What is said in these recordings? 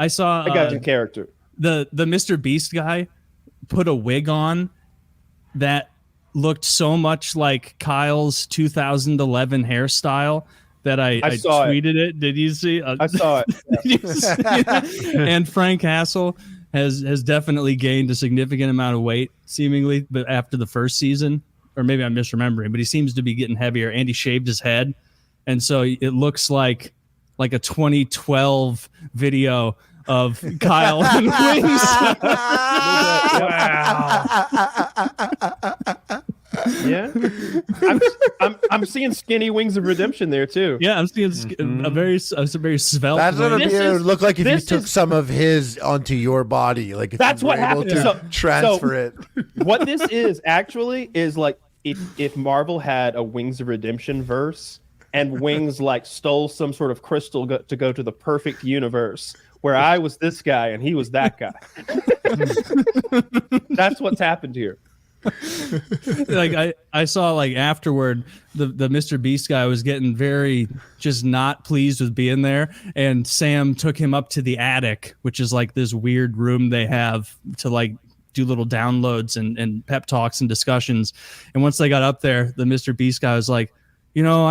I saw I got in character. The Mr. Beast guy put a wig on that looked so much like Kyle's 2011 hairstyle that I tweeted it. Did you see? I saw it. Did you see it? And Frank Hassel has definitely gained a significant amount of weight, seemingly, but after the first season, or maybe I'm misremembering, but he seems to be getting heavier, and he shaved his head, and so it looks like a 2012 video of Kyle and Wings. Wow. Yeah, I'm seeing skinny Wings of Redemption there too. Yeah, I'm seeing a very svelte. That's what it would look like if you took some of his onto your body. Like if that's you what were able happened. to transfer it. What this is actually is like if Marvel had a Wings of Redemption verse, and Wings like stole some sort of crystal to go to the perfect universe where I was this guy and he was that guy. That's what's happened here. Like I saw like afterward the Mr. Beast guy was getting very just not pleased with being there, and Sam took him up to the attic, which is like this weird room they have to like do little downloads and pep talks and discussions. And once they got up there, the Mr. Beast guy was like, you know,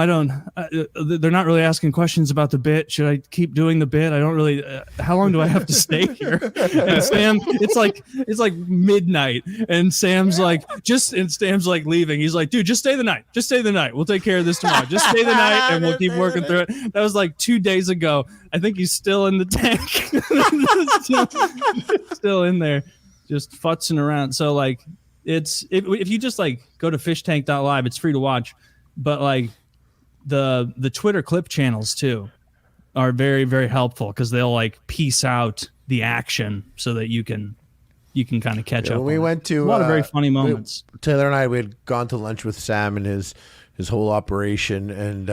they're not really asking questions about the bit. Should I keep doing the bit? I don't really, how long do I have to stay here? And Sam, it's like midnight. And Sam's like, Sam's like leaving. He's like, dude, just stay the night. Just stay the night. We'll take care of this tomorrow. Just stay the night and we'll keep working through it. That was like 2 days ago. I think he's still in the tank. still in there, just futzing around. So like, if you just like go to fishtank.live, it's free to watch. But like the Twitter clip channels too are very, very helpful because they'll like piece out the action so that you can kind of catch up. We went to a lot of very funny moments. Taylor and I, we had gone to lunch with Sam and his whole operation, and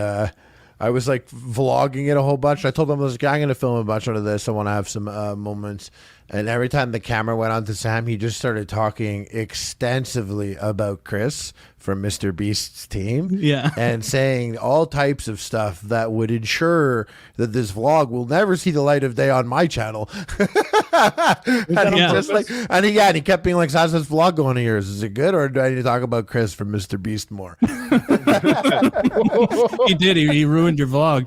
I was like vlogging it a whole bunch. I told him I was like, I'm going to film a bunch out of this. I want to have some moments. And every time the camera went on to Sam, he just started talking extensively about Chris from Mr. Beast's team. Yeah. And saying all types of stuff that would ensure that this vlog will never see the light of day on my channel. And he kept being like, how's this vlog going of yours? Is it good, or do I need to talk about Chris from Mr. Beast more? He did. He ruined your vlog.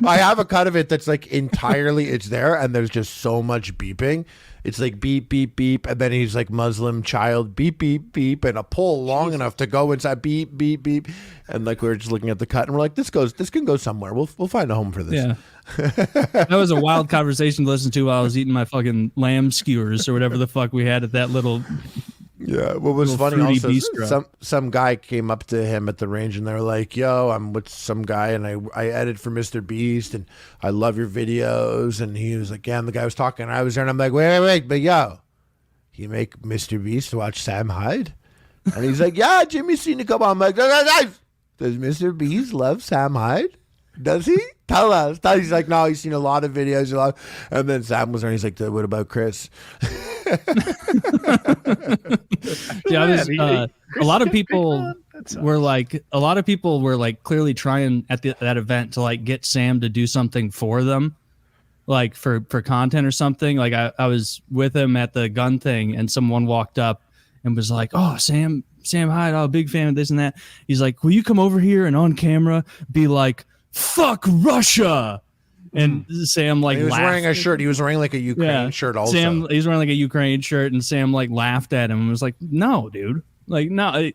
I have a cut of it that's like entirely, it's there, and there's just so much beeping. It's like beep, beep, beep, and then he's like Muslim child, beep, beep, beep, and a pole long enough to go inside, beep, beep, beep. And like we were just looking at the cut, and we're like, this can go somewhere. We'll find a home for this. Yeah. That was a wild conversation to listen to while I was eating my fucking lamb skewers or whatever the fuck we had at that little. Yeah, what was funny also, some guy came up to him at the range and they were like, yo, I'm with some guy and I edit for Mr. Beast and I love your videos. And he was like, yeah, and the guy was talking and I was there and I'm like, wait, but yo, you make Mr. Beast watch Sam Hyde? And he's like, yeah, Jimmy's seen it come on. I'm like, guys, does Mr. Beast love Sam Hyde? Does he? Tell us. He's like, no, he's seen a lot of videos. And then Sam was there and he's like, what about Chris? Yeah, a lot of people were like clearly trying at that event to like get Sam to do something for them, like for content or something. Like I was with him at the gun thing and someone walked up and was like, oh, Sam Hyde, oh, big fan of this and that. He's like, will you come over here and on camera be like, fuck Russia? And Sam like he was laughed. Wearing a shirt. He was wearing like a Ukraine shirt also. He's wearing like a Ukraine shirt, and Sam like laughed at him and was like, "No, dude, like no,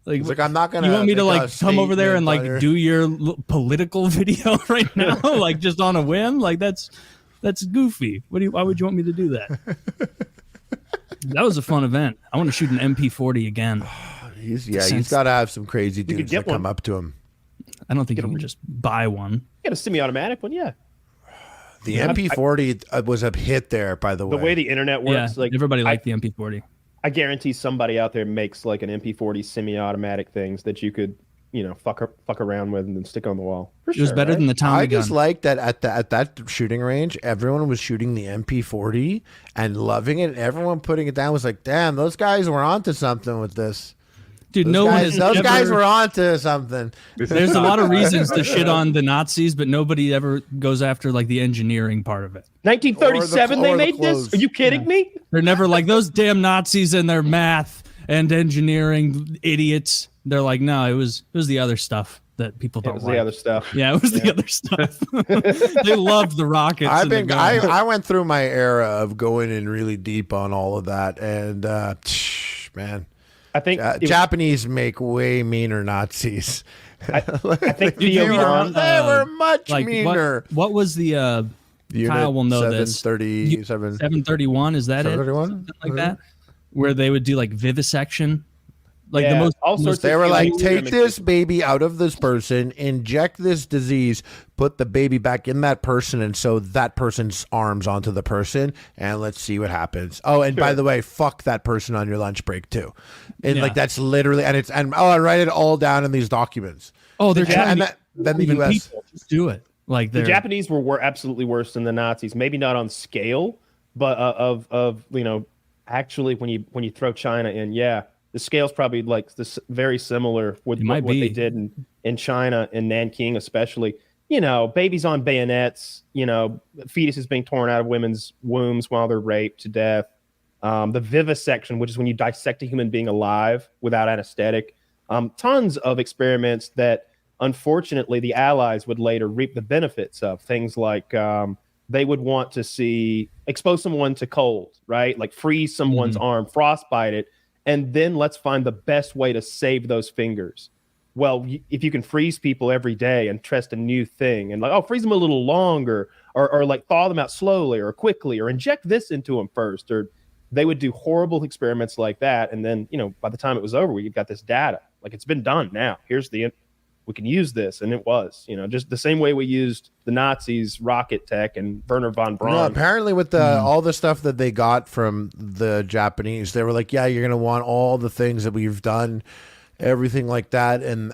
like I'm not gonna. You want me to like come over there and like do your political video right now, like just on a whim? Like that's goofy. Why would you want me to do that?" That was a fun event. I want to shoot an MP40 again. He's got to have some crazy dudes that come up to him. I don't think you can just buy one. Get a semi-automatic one, yeah. The MP40 was a hit there, by the way. The way the internet works, like everybody liked the MP40. I guarantee somebody out there makes like an MP40 semi-automatic things that you could, fuck around with and then stick on the wall. It was better than the Tommy gun. I just like that at that shooting range, everyone was shooting the MP40 and loving it. Everyone putting it down was like, damn, those guys were onto something with this. Dude, those guys were onto something. There's a lot of reasons to shit on the Nazis, but nobody ever goes after like the engineering part of it. 1937 they made this? Are you kidding me? They're never like those damn Nazis and their math and engineering idiots. They're like, no, it was the other stuff that people don't like. The other stuff. Yeah, it was the other stuff. They loved the rockets. I went through my era of going in really deep on all of that, and man. I think Japanese make way meaner Nazis. I think they were much meaner. What was the Kyle will know this. 731, is that 731? it? Something like that? Where they would do like vivisection. Like the most they were like, take this baby out of this person, inject this disease, put the baby back in that person, and sew that person's arms onto the person, and let's see what happens. Oh, and by the way, fuck that person on your lunch break too. And like that's literally, I write it all down in these documents. Oh, they're trying to then the US people just do it. Like the Japanese were absolutely worse than the Nazis. Maybe not on scale, but of actually when you throw China in, the scale's probably like this very similar with what they did in China and Nanking, especially. Babies on bayonets, fetuses being torn out of women's wombs while they're raped to death. The vivisection, which is when you dissect a human being alive without anesthetic. Tons of experiments that, unfortunately, the Allies would later reap the benefits of. Things like they would want to expose someone to cold, right? Like freeze someone's arm, frostbite it, and then let's find the best way to save those fingers. Well, if you can freeze people every day and test a new thing and like, freeze them a little longer or like thaw them out slowly or quickly or inject this into them first, or they would do horrible experiments like that. And then, by the time it was over, we got this data. Like it's been done now. We can use this. And it was, just the same way we used the Nazis' rocket tech and Werner von Braun. No, apparently with all the stuff that they got from the Japanese, they were like, yeah, you're going to want all the things that we've done, everything like that. And,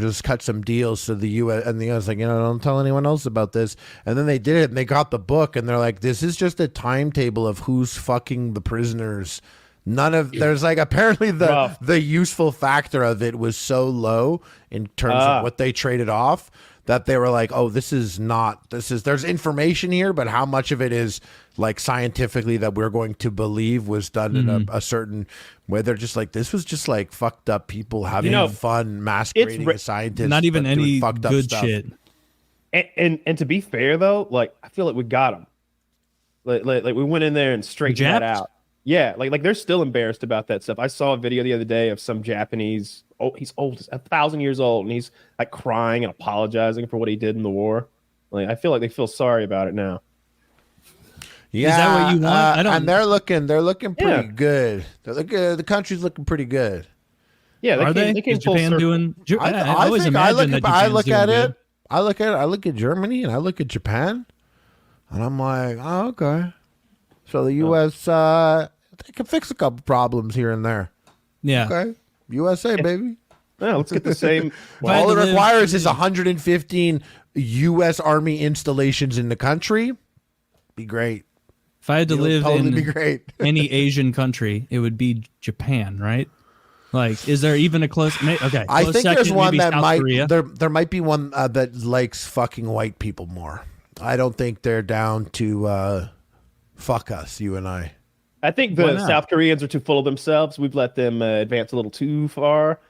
just cut some deals. So the U.S. and the U.S. like, don't tell anyone else about this. And then they did it and they got the book and they're like, this is just a timetable of who's fucking the prisoners. There's like apparently the useful factor of it was so low in terms of what they traded off that they were like, there's information here, but how much of it is like scientifically that we're going to believe was done in a certain way. They're just like, this was just like fucked up people having fun masquerading as scientists. Not even any good shit. And to be fair though, like I feel like we got them. Like we went in there and straightened that out. Yeah, like they're still embarrassed about that stuff. I saw a video the other day of some Japanese. He's old, 1,000 years old, and he's like crying and apologizing for what he did in the war. Like I feel like they feel sorry about it now. Yeah, is that what you want? And they're looking pretty good. The country's looking pretty good. Yeah, are they? Is Japan doing? I look at Germany and I look at Japan, and I'm like, oh, okay. So the U.S. They can fix a couple problems here and there. Yeah. Okay. USA, baby. Yeah, let's get the same. All it requires is 115 U.S. Army installations in the country. Be great. If I had to live in any Asian country, it would be Japan, right? Like, is there even a close? Okay, I think there's one that South Korea. There might be one that likes fucking white people more. I don't think they're down to fuck us, you and I. I think the South Koreans are too full of themselves. We've let them advance a little too far.